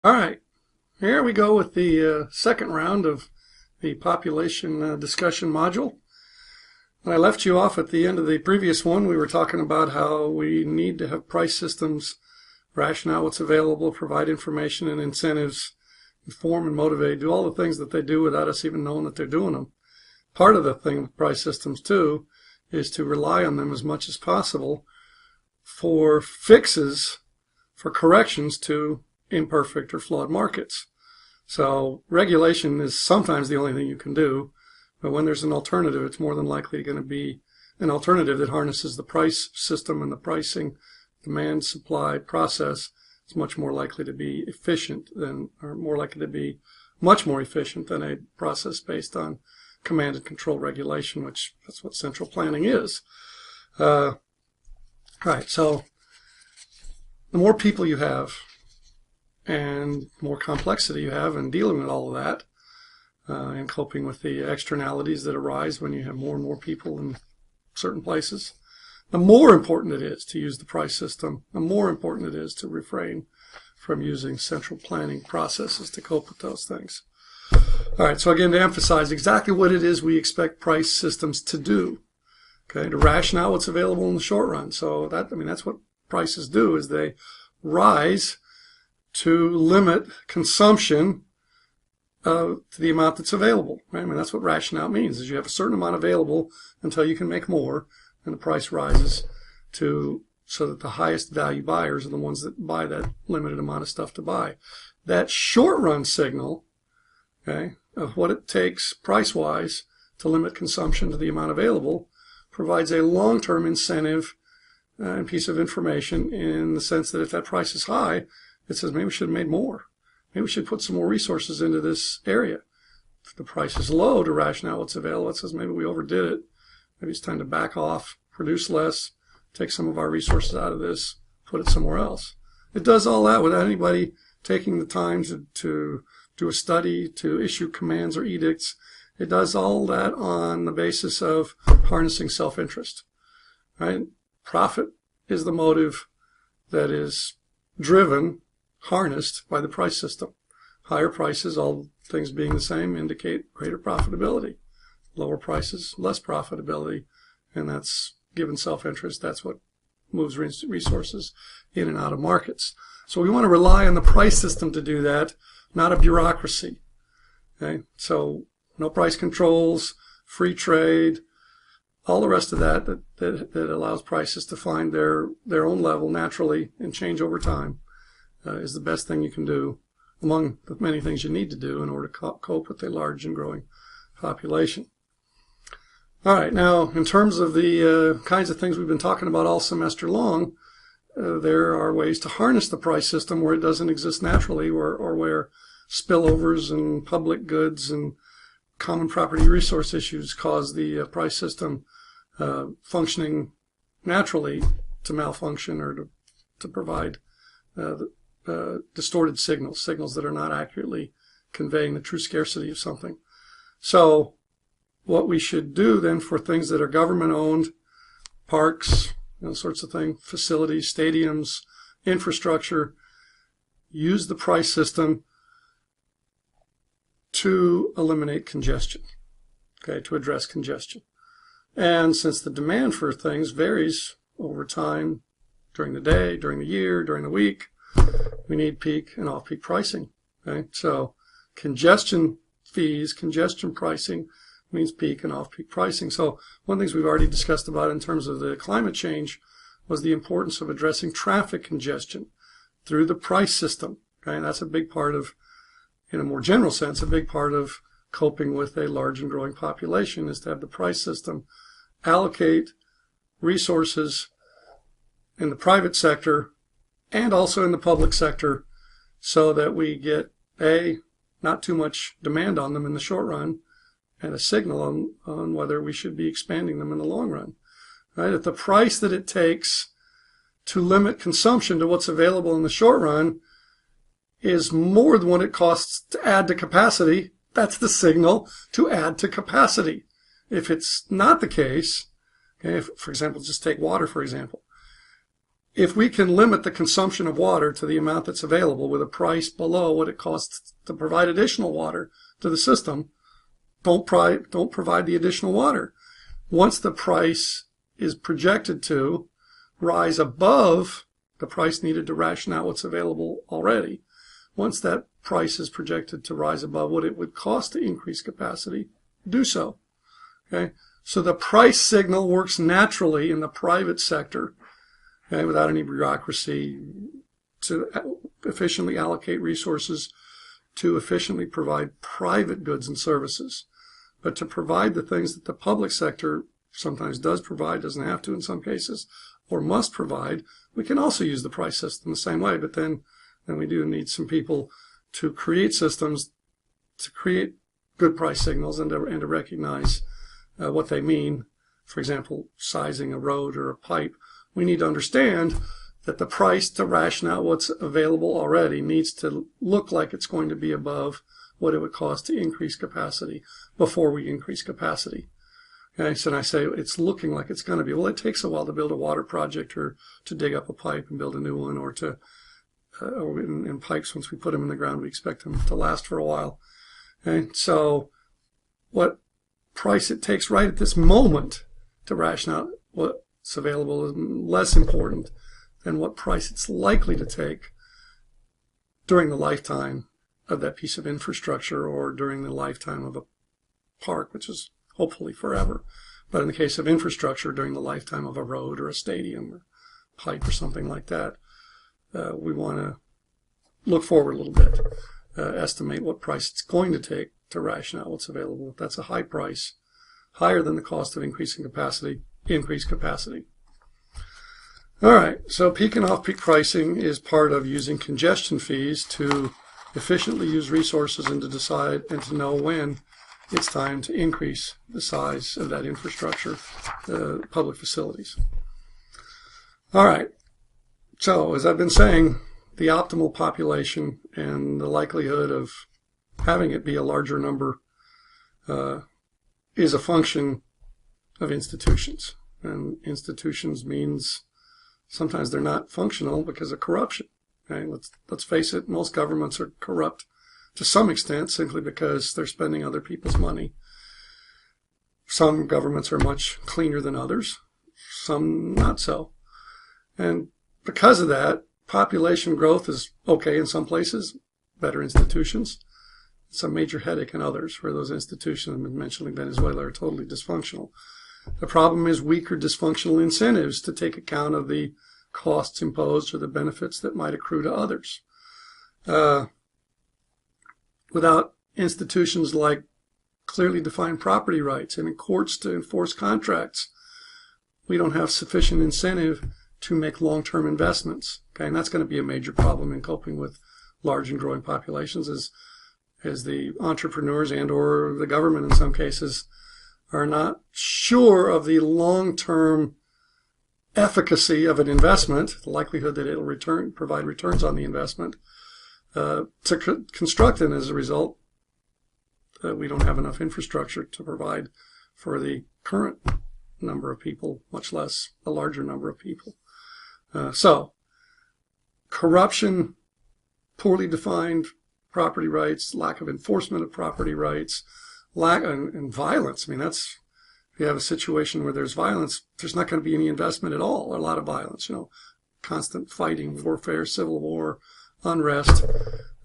All right, here we go with the second round of the population discussion module. When I left you off at the end of the previous one, we were talking about how we need to have price systems, ration out what's available, provide information and incentives, inform and motivate, do all the things that they do without us even knowing that they're doing them. Part of the thing with price systems, too, is to rely on them as much as possible for fixes, for corrections to imperfect or flawed markets. So regulation is sometimes the only thing you can do, but when there's an alternative, it's more than likely going to be an alternative that harnesses the price system and the pricing demand supply process. It's much more likely to be efficient than, or more likely to be much more efficient than a process based on command and control regulation, which that's what central planning is. Right, so the more people you have and more complexity you have in dealing with all of that and coping with the externalities that arise when you have more and more people in certain places, the more important it is to use the price system, the more important it is to refrain from using central planning processes to cope with those things. All right, so again, to emphasize exactly what it is we expect price systems to do, okay, to ration out what's available in the short run. So that, that's what prices do, is they rise to limit consumption to the amount that's available. Right? That's what ration out means, is you have a certain amount available until you can make more, and the price rises so that the highest value buyers are the ones that buy that limited amount of stuff to buy. That short run signal, okay, of what it takes price-wise to limit consumption to the amount available provides a long-term incentive and piece of information, in the sense that if that price is high, it says maybe we should have made more. Maybe we should put some more resources into this area. If the price is low, to ration out what's available, it says maybe we overdid it. Maybe it's time to back off, produce less, take some of our resources out of this, put it somewhere else. It does all that without anybody taking the time to do a study, to issue commands or edicts. It does all that on the basis of harnessing self-interest. Right? Profit is the motive that is driven, harnessed by the price system. Higher prices, all things being the same, indicate greater profitability. Lower prices, less profitability, and that's, given self-interest, that's what moves resources in and out of markets. So we want to rely on the price system to do that, not a bureaucracy. Okay? So no price controls, free trade, all the rest of that allows prices to find their own level naturally and change over time is the best thing you can do among the many things you need to do in order to cope with a large and growing population. All right, now in terms of the kinds of things we've been talking about all semester long, there are ways to harness the price system where it doesn't exist naturally, or where spillovers and public goods and common property resource issues cause the price system functioning naturally to malfunction, or to provide distorted signals that are not accurately conveying the true scarcity of something. So what we should do then for things that are government-owned, parks, sorts of things, facilities, stadiums, infrastructure, use the price system to eliminate congestion, okay, to address congestion. And since the demand for things varies over time, during the day, during the year, during the week, we need peak and off-peak pricing. Okay? So congestion fees, congestion pricing means peak and off-peak pricing. So one of the things we've already discussed about in terms of the climate change was the importance of addressing traffic congestion through the price system. Okay? And that's a big part of, in a more general sense, a big part of coping with a large and growing population, is to have the price system allocate resources in the private sector and also in the public sector, so that we get not too much demand on them in the short run, and a signal on whether we should be expanding them in the long run. Right? If the price that it takes to limit consumption to what's available in the short run is more than what it costs to add to capacity, that's the signal to add to capacity. If it's not the case, okay, if, for example, just take water, for example. if we can limit the consumption of water to the amount that's available with a price below what it costs to provide additional water to the system, don't provide the additional water. Once the price is projected to rise above the price needed to ration out what's available already, once that price is projected to rise above what it would cost to increase capacity, do so. Okay? So the price signal works naturally in the private sector, okay, without any bureaucracy, to efficiently allocate resources to efficiently provide private goods and services. But to provide the things that the public sector sometimes does provide, doesn't have to in some cases, or must provide, we can also use the price system the same way. But then we do need some people to create systems, to create good price signals, and to recognize what they mean. For example, sizing a road or a pipe. We need to understand that the price to ration out what's available already needs to look like it's going to be above what it would cost to increase capacity before we increase capacity. Okay, so I say it's looking like it's going to be. Well, it takes a while to build a water project or to dig up a pipe and build a new one, or to or in pipes, once we put them in the ground, we expect them to last for a while. Okay, so what price it takes right at this moment to ration out what's available is less important than what price it's likely to take during the lifetime of that piece of infrastructure, or during the lifetime of a park, which is hopefully forever. But in the case of infrastructure, during the lifetime of a road or a stadium or pipe or something like that, we want to look forward a little bit, estimate what price it's going to take to ration out what's available. If that's a high price, higher than the cost of increasing capacity, increase capacity. All right, so peak and off-peak pricing is part of using congestion fees to efficiently use resources and to decide and to know when it's time to increase the size of that infrastructure, public facilities. All right, so as I've been saying, the optimal population and the likelihood of having it be a larger number is a function of institutions. And institutions means sometimes they're not functional because of corruption. Okay? Let's face it, most governments are corrupt to some extent simply because they're spending other people's money. Some governments are much cleaner than others, some not so. And because of that, population growth is okay in some places, better institutions. It's a major headache in others where those institutions, I've been mentioning Venezuela, are totally dysfunctional. The problem is weak or dysfunctional incentives to take account of the costs imposed or the benefits that might accrue to others. Without institutions like clearly defined property rights and courts to enforce contracts, we don't have sufficient incentive to make long-term investments. Okay, and that's going to be a major problem in coping with large and growing populations, as the entrepreneurs and or the government in some cases are not sure of the long-term efficacy of an investment, the likelihood that it will provide returns on the investment, to construct, and as a result, we don't have enough infrastructure to provide for the current number of people, much less a larger number of people. So, corruption, poorly defined property rights, lack of enforcement of property rights, and violence. I mean, if you have a situation where there's violence, there's not going to be any investment at all, or a lot of violence, constant fighting, warfare, civil war, unrest.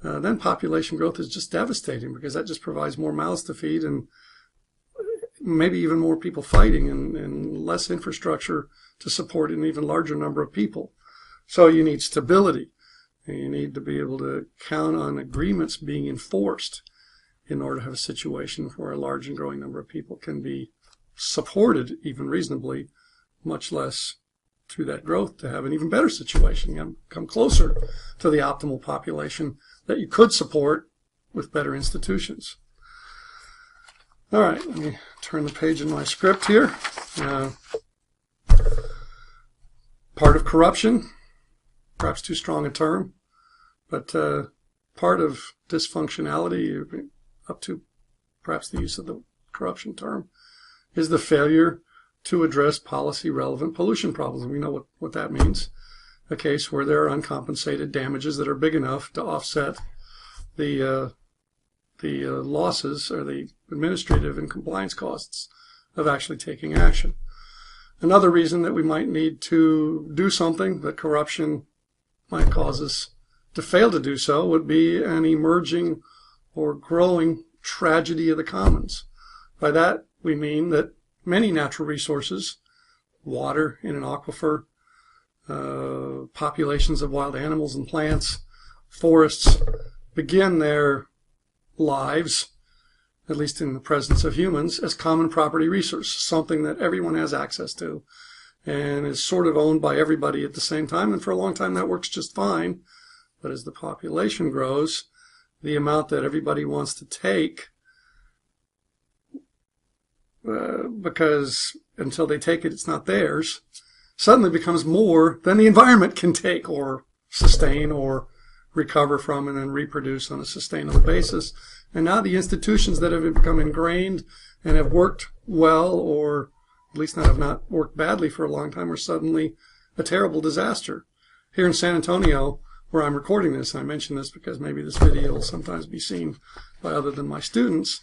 Then population growth is just devastating because that just provides more mouths to feed and maybe even more people fighting and less infrastructure to support an even larger number of people. So you need stability. And you need to be able to count on agreements being enforced in order to have a situation where a large and growing number of people can be supported even reasonably, much less through that growth to have an even better situation and come closer to the optimal population that you could support with better institutions. All right, let me turn the page in my script here. Part of corruption, perhaps too strong a term, but part of dysfunctionality, up to perhaps the use of the corruption term, is the failure to address policy-relevant pollution problems. And we know what that means. a case where there are uncompensated damages that are big enough to offset the losses or the administrative and compliance costs of actually taking action. Another reason that we might need to do something that corruption might cause us to fail to do so would be an emerging or growing tragedy of the commons. By that we mean that many natural resources, water in an aquifer, populations of wild animals and plants, forests, begin their lives, at least in the presence of humans, as common property resource, something that everyone has access to and is sort of owned by everybody at the same time. And for a long time that works just fine. But as the population grows, the amount that everybody wants to take, because until they take it, it's not theirs, suddenly becomes more than the environment can take or sustain or recover from and then reproduce on a sustainable basis. And now the institutions that have become ingrained and have worked well, or at least have not worked badly for a long time, are suddenly a terrible disaster. Here in San Antonio, where I'm recording this, I mention this because maybe this video will sometimes be seen by other than my students,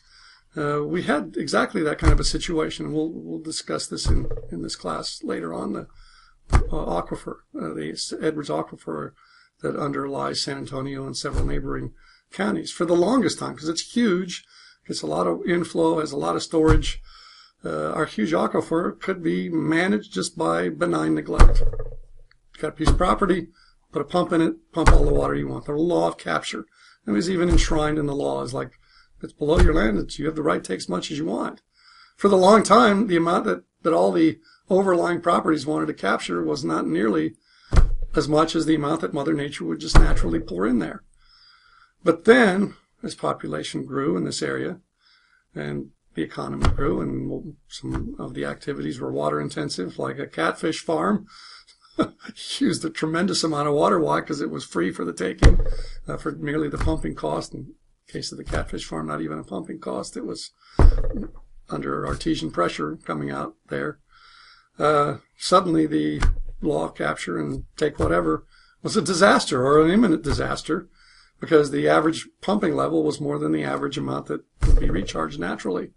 we had exactly that kind of a situation. We'll discuss this in this class later on, the aquifer, the Edwards Aquifer that underlies San Antonio and several neighboring counties for the longest time, because it's huge, gets a lot of inflow, has a lot of storage. Our huge aquifer could be managed just by benign neglect. You've got a piece of property, put a pump in it, pump all the water you want. The law of capture. It was even enshrined in the law as like, if it's below your land, you have the right to take as much as you want. For the long time, the amount that all the overlying properties wanted to capture was not nearly as much as the amount that Mother Nature would just naturally pour in there. But then, as population grew in this area, and the economy grew, and some of the activities were water intensive, like a catfish farm, used a tremendous amount of water. Why? Because it was free for the taking, for merely the pumping cost. In the case of the catfish farm, not even a pumping cost. It was under artesian pressure coming out there. Suddenly the law of capture and take whatever was a disaster, or an imminent disaster, because the average pumping level was more than the average amount that would be recharged naturally.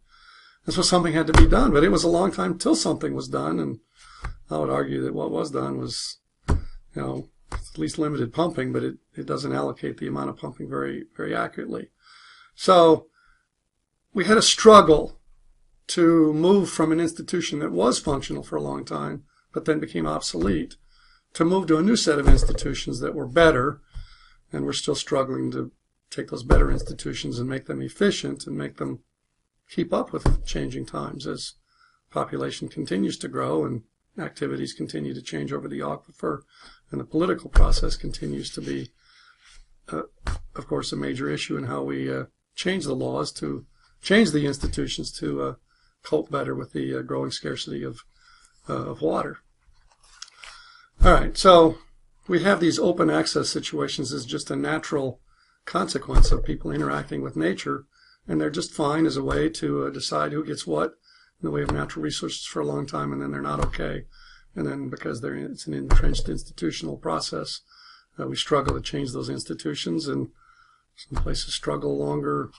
And so something had to be done, but it was a long time till something was done, and I would argue that what was done was, at least limited pumping, but it doesn't allocate the amount of pumping very, very accurately. So we had a struggle to move from an institution that was functional for a long time, but then became obsolete, to move to a new set of institutions that were better, and we're still struggling to take those better institutions and make them efficient and make them keep up with changing times as population continues to grow and activities continue to change over the aquifer, and the political process continues to be, of course, a major issue in how we change the laws to change the institutions to cope better with the growing scarcity of water. All right, so we have these open access situations as just a natural consequence of people interacting with nature, and they're just fine as a way to decide who gets what in the way of natural resources for a long time, and then they're not okay. And then because it's an entrenched institutional process, we struggle to change those institutions, and some places struggle longer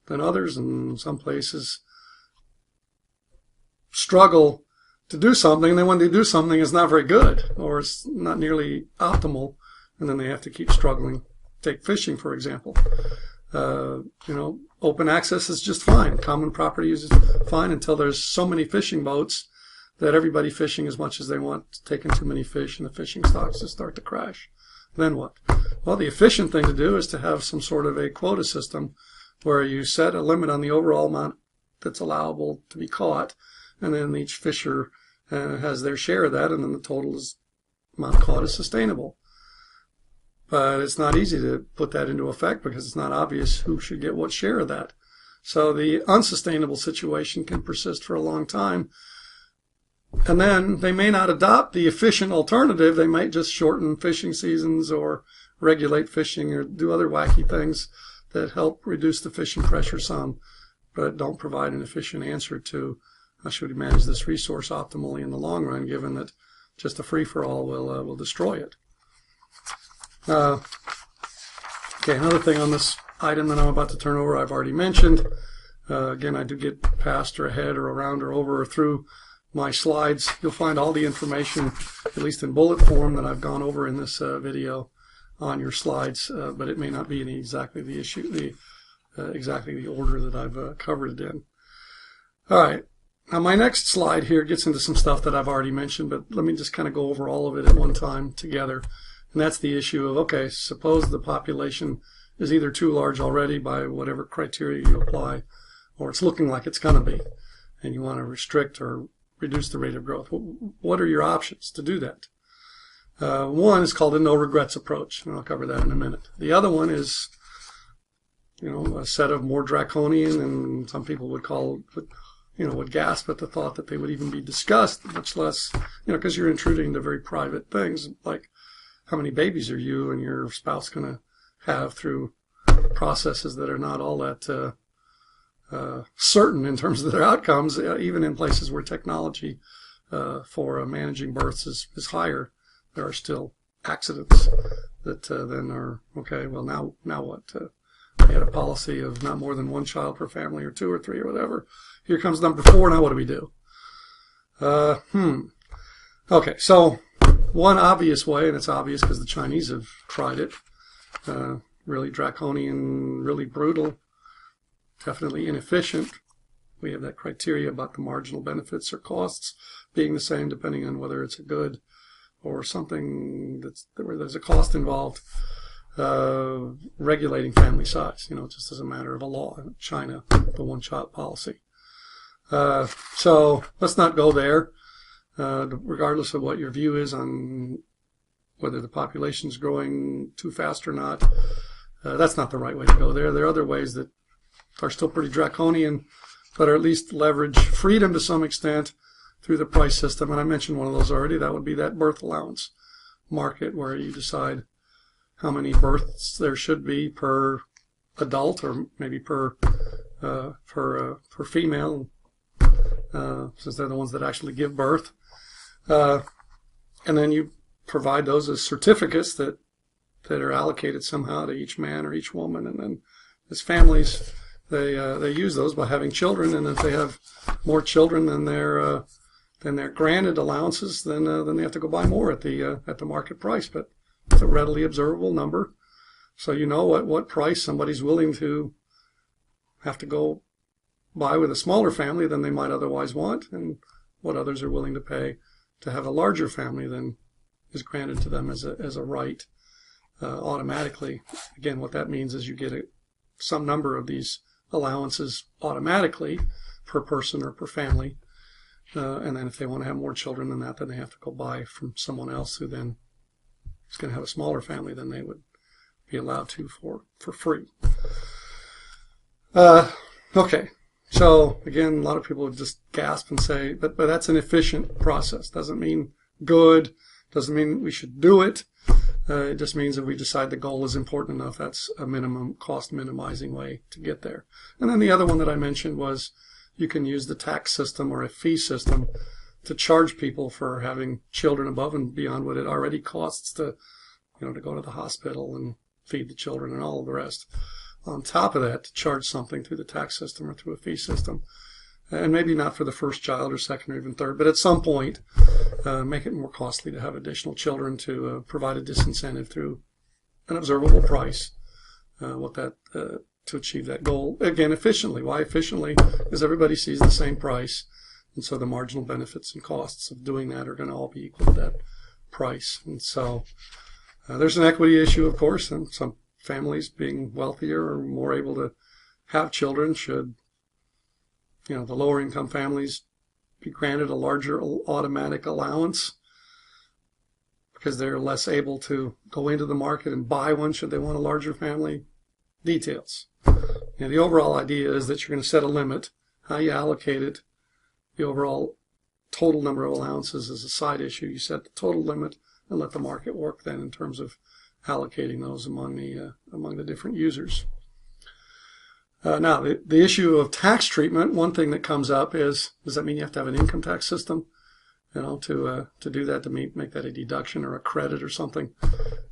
than others, and some places struggle to do something, and then when they do something, it's not very good, or it's not nearly optimal, and then they have to keep struggling. Take fishing, for example. Open access is just fine. Common property is fine until there's so many fishing boats that everybody fishing as much as they want, taking too many fish, and the fishing stocks just start to crash. Then what? Well, the efficient thing to do is to have some sort of a quota system where you set a limit on the overall amount that's allowable to be caught, and then each fisher has their share of that, and then the total amount caught is sustainable. But it's not easy to put that into effect because it's not obvious who should get what share of that. So the unsustainable situation can persist for a long time. And then they may not adopt the efficient alternative. They might just shorten fishing seasons or regulate fishing or do other wacky things that help reduce the fishing pressure some, but don't provide an efficient answer to how should we manage this resource optimally in the long run, given that just a free-for-all will destroy it. Okay, another thing on this item that I'm about to turn over, I've already mentioned. Again, I do get past or ahead or around or over or through my slides. You'll find all the information, at least in bullet form, that I've gone over in this video on your slides, but it may not be in exactly the issue, exactly the order that I've covered it in. All right. Now my next slide here gets into some stuff that I've already mentioned, but let me just kind of go over all of it at one time together. And that's the issue of, okay, suppose the population is either too large already by whatever criteria you apply, or it's looking like it's going to be, and you want to restrict or reduce the rate of growth. What are your options to do that? One is called a no regrets approach, and I'll cover that in a minute. The other one is, a set of more draconian, and some people would call, would gasp at the thought that they would even be discussed, much less, because you're intruding into very private things, like how many babies are you and your spouse going to have through processes that are not all that certain in terms of their outcomes, even in places where technology for managing births is higher. There are still accidents that then are, okay, well, now what? We had a policy of not more than one child per family, or two or three or whatever. Here comes number 4. Now what do we do? Okay, so one obvious way, and it's obvious because the Chinese have tried it, really draconian, really brutal, definitely inefficient. We have that criteria about the marginal benefits or costs being the same depending on whether it's a good or something where there's a cost involved. Regulating family size, just as a matter of a law in China, the one-child policy. So let's not go there, regardless of what your view is on whether the population is growing too fast or not. That's not the right way to go there. There are other ways that are still pretty draconian, but are at least leverage freedom to some extent through the price system. And I mentioned one of those already. That would be that birth allowance market, where you decide how many births there should be per adult, or maybe per female, since they're the ones that actually give birth. And then you provide those as certificates that are allocated somehow to each man or each woman, and then as families, they use those by having children, and if they have more children than their granted allowances, then they have to go buy more at the market price. But it's a readily observable number, so you know at what price somebody's willing to have to go buy with a smaller family than they might otherwise want, and what others are willing to pay to have a larger family than is granted to them as a right automatically. Again, what that means is you get some number of these allowances automatically per person or per family, and then if they want to have more children than that, then they have to go buy from someone else who then is going to have a smaller family than they would be allowed to for free. Okay, so again, a lot of people would just gasp and say, but that's an efficient process. Doesn't mean good, doesn't mean we should do it. It just means that we decide the goal is important enough. That's a minimum cost minimizing way to get there. And then the other one that I mentioned was you can use the tax system or a fee system to charge people for having children above and beyond what it already costs to go to the hospital and feed the children and all of the rest. On top of that, to charge something through the tax system or through a fee system. And maybe not for the first child or second or even third, but at some point, make it more costly to have additional children, to provide a disincentive through an observable price, to achieve that goal. Again, efficiently. Why efficiently? Because everybody sees the same price, and so the marginal benefits and costs of doing that are going to all be equal to that price. And so there's an equity issue, of course, and some families being wealthier or more able to have children should, the lower income families be granted a larger automatic allowance because they're less able to go into the market and buy one should they want a larger family. Details. The overall idea is that you're going to set a limit. How you allocate it, the overall total number of allowances is a side issue. You set the total limit and let the market work then in terms of allocating those among the different users. Now, the issue of tax treatment, one thing that comes up is, does that mean you have to have an income tax system? to do that, to make that a deduction or a credit or something.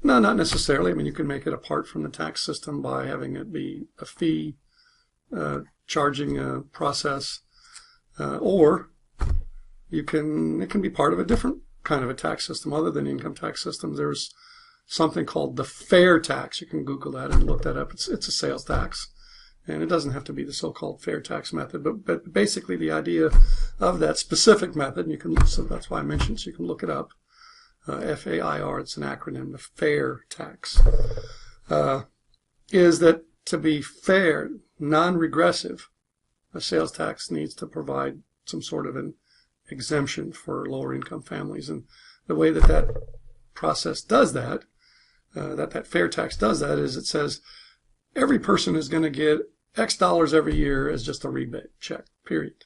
No, not necessarily. I mean, you can make it apart from the tax system by having it be a fee charging process, or it can be part of a different kind of a tax system other than income tax systems. There's something called the fair tax. You can Google that and look that up. It's a sales tax. And it doesn't have to be the so-called fair tax method, but basically the idea of that specific method, so that's why I mentioned, so you can look it up, FAIR, it's an acronym, the fair tax, is that to be fair, non-regressive, a sales tax needs to provide some sort of an exemption for lower income families. And the way that process does that, that fair tax does that, is it says every person is going to get X dollars every year as just a rebate check, period.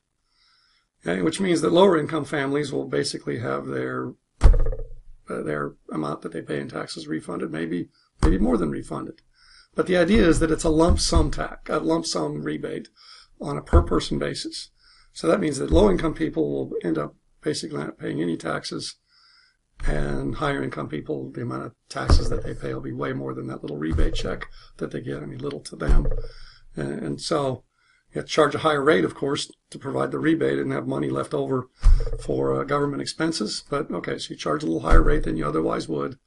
Okay? Which means that lower income families will basically have their amount that they pay in taxes refunded, maybe more than refunded. But the idea is that it's a lump sum rebate on a per person basis. So that means that low income people will end up basically not paying any taxes, and higher income people, the amount of taxes that they pay will be way more than that little rebate check that they get. I mean, little to them. And so you have to charge a higher rate, of course, to provide the rebate and have money left over for government expenses. But okay, so you charge a little higher rate than you otherwise would,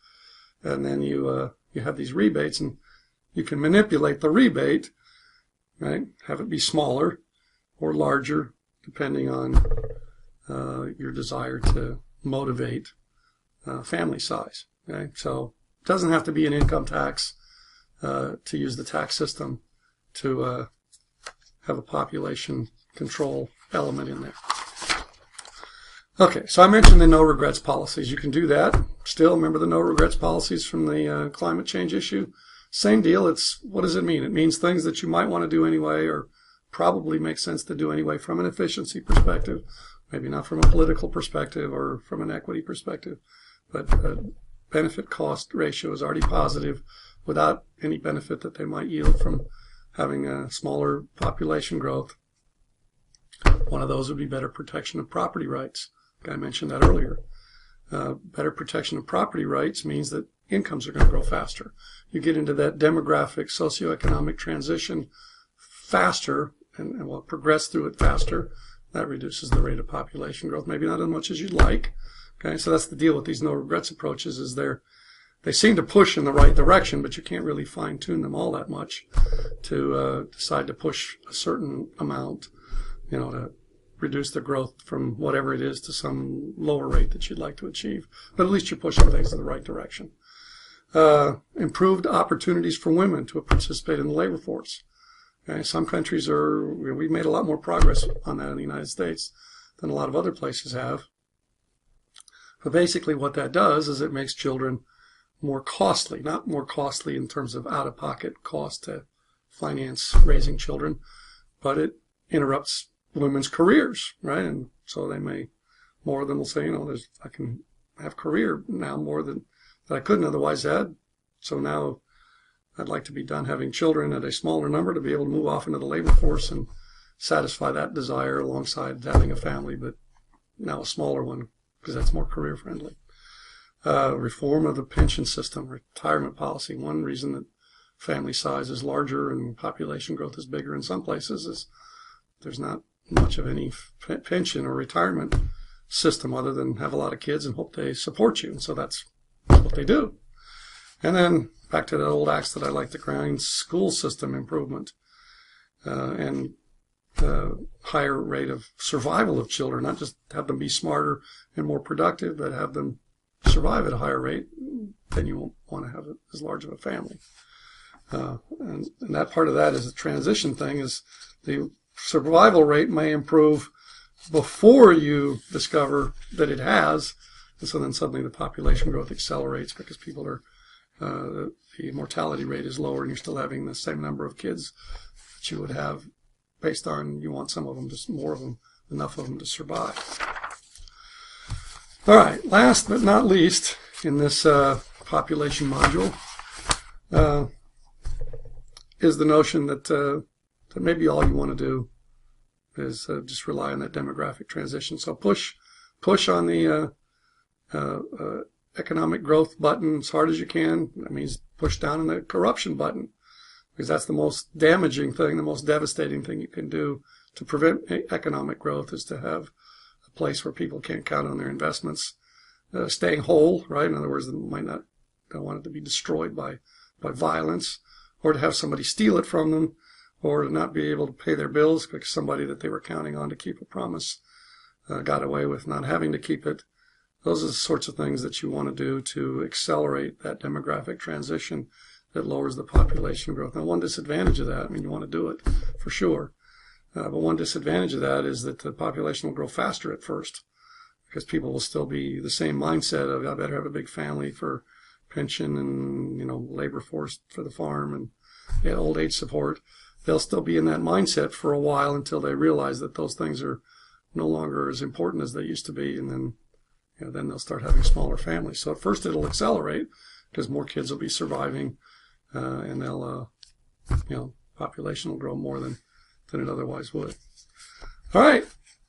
and then you have these rebates, and you can manipulate the rebate, right? Have it be smaller or larger, depending on your desire to motivate family size. Okay, so it doesn't have to be an income tax to use the tax system to have a population control element in there. Okay, so I mentioned the no regrets policies. You can do that. Still, remember the no regrets policies from the climate change issue? Same deal. What does it mean? It means things that you might want to do anyway, or probably make sense to do anyway from an efficiency perspective, maybe not from a political perspective or from an equity perspective, but benefit cost ratio is already positive without any benefit that they might yield from having a smaller population growth. One of those would be better protection of property rights. I mentioned that earlier. Better protection of property rights means that incomes are going to grow faster. You get into that demographic, socioeconomic transition faster and will progress through it faster. That reduces the rate of population growth, maybe not as much as you'd like. Okay, so that's the deal with these no regrets approaches, is they seem to push in the right direction, but you can't really fine tune them all that much to decide to push a certain amount, to reduce the growth from whatever it is to some lower rate that you'd like to achieve. But at least you're pushing things in the right direction. Improved opportunities for women to participate in the labor force. Okay, some countries we've made a lot more progress on that in the United States than a lot of other places have. But basically what that does is it makes children more costly, not more costly in terms of out-of-pocket cost to finance raising children, but it interrupts women's careers, right? And so more of them will say, I can have career now more than that I couldn't otherwise had. So now I'd like to be done having children at a smaller number to be able to move off into the labor force and satisfy that desire alongside having a family, but now a smaller one because that's more career friendly. Reform of the pension system, retirement policy. One reason that family size is larger and population growth is bigger in some places is there's not much of any pension or retirement system other than have a lot of kids and hope they support you. And so that's what they do. And then back to that old axe that I like to grind, school system improvement and higher rate of survival of children, not just have them be smarter and more productive, but have them survive at a higher rate, then you won't want to have as large of a family. And that part of that is the transition thing, is the survival rate may improve before you discover that it has, and so then suddenly the population growth accelerates because people the mortality rate is lower and you're still having the same number of kids that you would have based on you want some of them, just more of them, enough of them to survive. All right, last but not least in this population module is the notion that maybe all you want to do is just rely on that demographic transition. So push push on the economic growth button as hard as you can. That means push down on the corruption button, because that's the most damaging thing, the most devastating thing you can do to prevent economic growth, is to have a place where people can't count on their investments staying whole, right? In other words, they don't want it to be destroyed by violence, or to have somebody steal it from them, or to not be able to pay their bills because somebody that they were counting on to keep a promise got away with not having to keep it. Those are the sorts of things that you want to do to accelerate that demographic transition that lowers the population growth. Now, one disadvantage of that, I mean, you want to do it for sure, but one disadvantage of that is that the population will grow faster at first, because people will still be the same mindset of, I better have a big family for pension and, labor force for the farm and old age support. They'll still be in that mindset for a while until they realize that those things are no longer as important as they used to be, and then they'll start having smaller families. So at first it'll accelerate because more kids will be surviving, and they'll, population will grow more than it otherwise would. All right,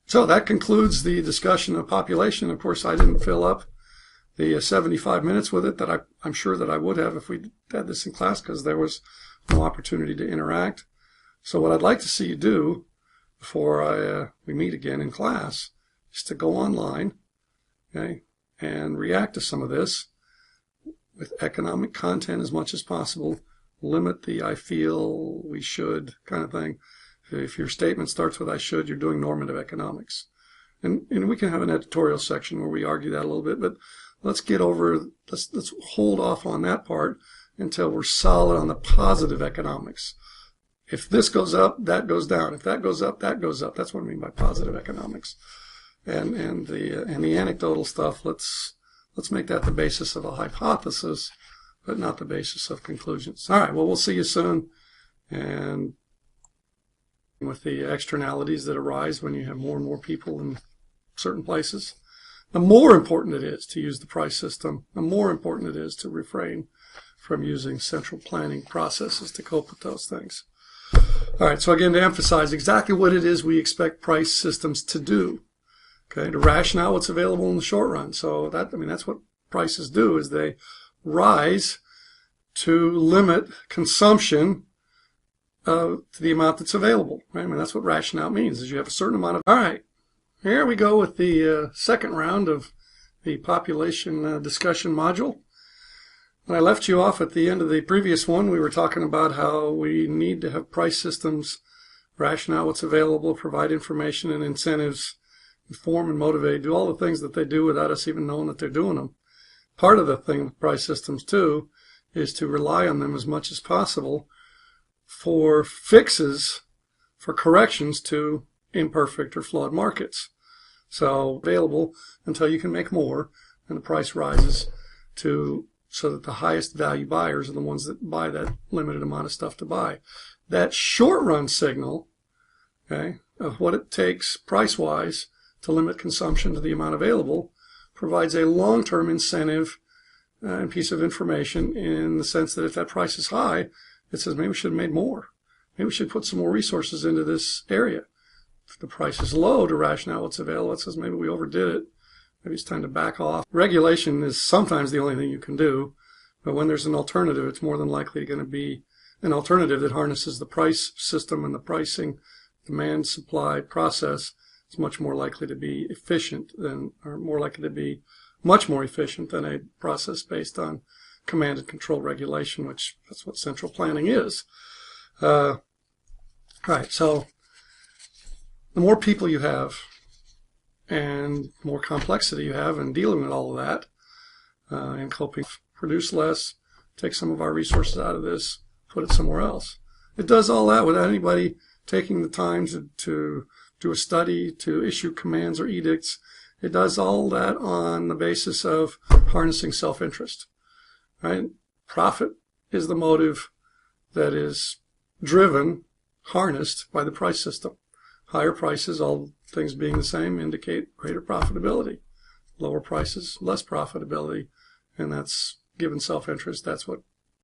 so that concludes the discussion of population. Of course, I didn't fill up the 75 minutes with it that I'm sure that I would have if we had this in class, because there was no opportunity to interact. So what I'd like to see you do before we meet again in class is to go online, okay, and react to some of this with economic content as much as possible. Limit the I feel, we should kind of thing. If your statement starts with I should, you're doing normative economics. And we can have an editorial section where we argue that a little bit, but let's hold off on that part until we're solid on the positive economics. If this goes up, that goes down. If that goes up, that goes up. That's what I mean by positive economics. And the anecdotal stuff, let's make that the basis of a hypothesis, but not the basis of conclusions. All right, well, we'll see you soon. And with the externalities that arise when you have more and more people in certain places, the more important it is to use the price system, the more important it is to refrain from using central planning processes to cope with those things. All right, so again, to emphasize exactly what it is we expect price systems to do, okay, to ration out what's available in the short run. So that's what prices do, is they rise to limit consumption to the amount that's available, right? I mean, that's what ration out means, is you have a certain amount of. All right, here we go with the second round of the population discussion module. When I left you off at the end of the previous one, we were talking about how we need to have price systems ration out what's available, provide information and incentives, inform and motivate, do all the things that they do without us even knowing that they're doing them. Part of the thing with price systems, too, is to rely on them as much as possible for fixes, for corrections to imperfect or flawed markets. So available until you can make more, and the price rises so that the highest value buyers are the ones that buy that limited amount of stuff to buy. That short run signal, okay, of what it takes price-wise to limit consumption to the amount available provides a long-term incentive and piece of information, in the sense that if that price is high, it says maybe we should have made more. Maybe we should put some more resources into this area. If the price is low to ration out what's available, it says maybe we overdid it. Maybe it's time to back off. Regulation is sometimes the only thing you can do, but when there's an alternative, it's more than likely going to be an alternative that harnesses the price system and the pricing demand-supply process. It's much more likely to be efficient much more efficient than a process based on command and control regulation, which that's what central planning is. Right, so the more people you have and more complexity you have in dealing with all of that and coping, produce less, take some of our resources out of this, put it somewhere else. It does all that without anybody taking the time to do a study, to issue commands or edicts. It does all that on the basis of harnessing self-interest, right? Profit is the motive that is driven, harnessed by the price system. Higher prices, all things being the same, indicate greater profitability. Lower prices, less profitability. And that's, given self-interest, that's what